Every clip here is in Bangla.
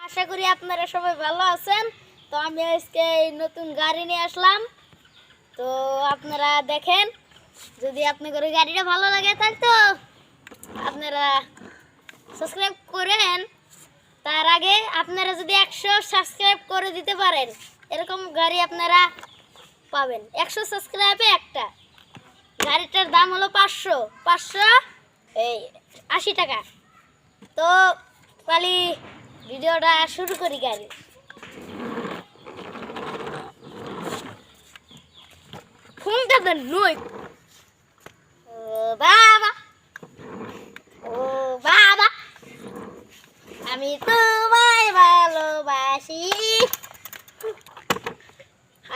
আশা করি আপনারা সবাই ভালো আছেন। তো আমি আজকে নতুন গাড়ি নিয়ে আসলাম, তো আপনারা দেখেন। যদি আপনাদের গাড়িটা ভালো লাগে তাহলে তো আপনারা সাবস্ক্রাইব করেন। তার আগে আপনারা যদি 100 সাবস্ক্রাইব করে দিতে পারেন, এরকম গাড়ি আপনারা পাবেন। 100 সাবস্ক্রাইবে একটা। গাড়িটার দাম হলো 580 টাকা। তো পালি ভিডিওটা শুরু করি। গাড়ি ফোনটা তো নই। ও বাবা, ও বাবা, আমি তোমায় ভালোবাসি,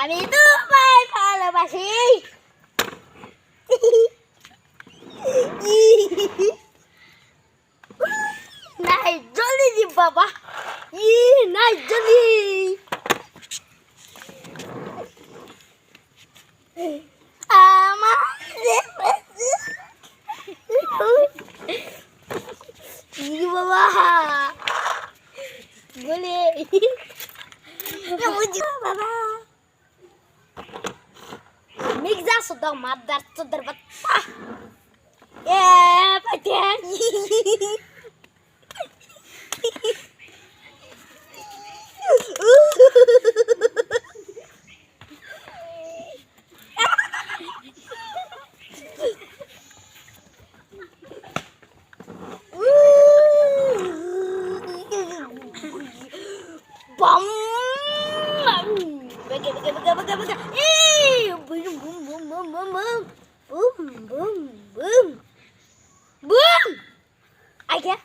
আমি তোমায় ভালোবাসি। নাই জলদি দি বাবা, নাই জলদি। আমার বাবা বলে বাবা মির্জা সুদ্ধা মাদার চোদার বাচ্চা। পাটেন bom baga boom boom boom boom boom boom boom boom boom आगे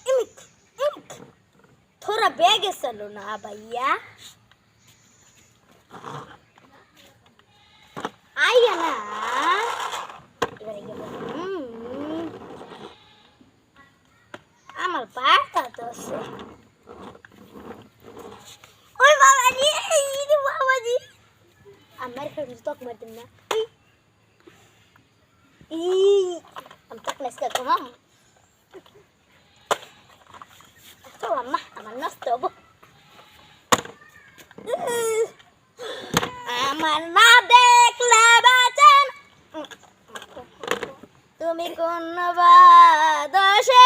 इमिक थोड़ा बैग चलो ना भैया, आइए ना আমার পাটা তো ওই বাবাজি, এই বাবাজি আমার ফ্রেন্ড তো মার দিন না। আমি তো ক্লাস করতাম তো আম্মা আমার নষ্ট হবো। আমার না দেখলে বাঁচেন তুমি কোন বাদশে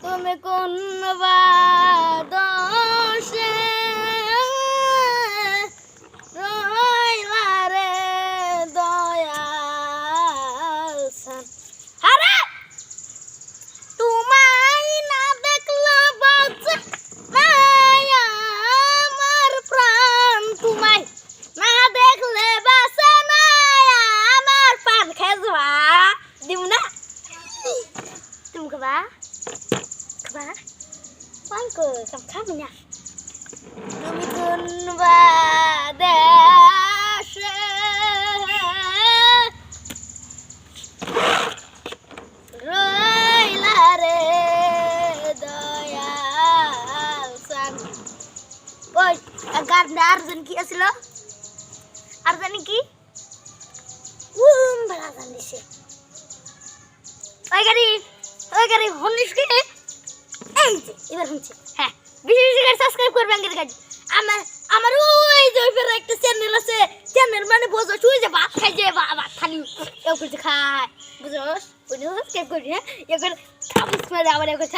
তুমি কোন বাদশে রইলা রে দয়াল সান। আরে তোমায় না দেখলে বাঁচে না আমার প্রাণ, তোমায় না দেখলে বাঁচে না আমার প্রাণ। খেজবা দিব না তুমি খাবা ba quan cờ cầm khắp mình nha. Tumi kun ba da she roi la re doyal san. Oi agar arjan ki aslo arjan ki balagan dise. Oi gari honish ki এবার শুনছি। হ্যাঁ, বেশি বেশি করে সাবস্ক্রাইব করবেন। আমার ওই যে একটা চ্যানেল আছে, চ্যানেল মানে বোঝো শুই যে ভাত খাই যে ভাত খালি এও করছে খায় বুঝোস, সাবস্ক্রাইব করি। হ্যাঁ এবার খাবুস মানে আবার এও করে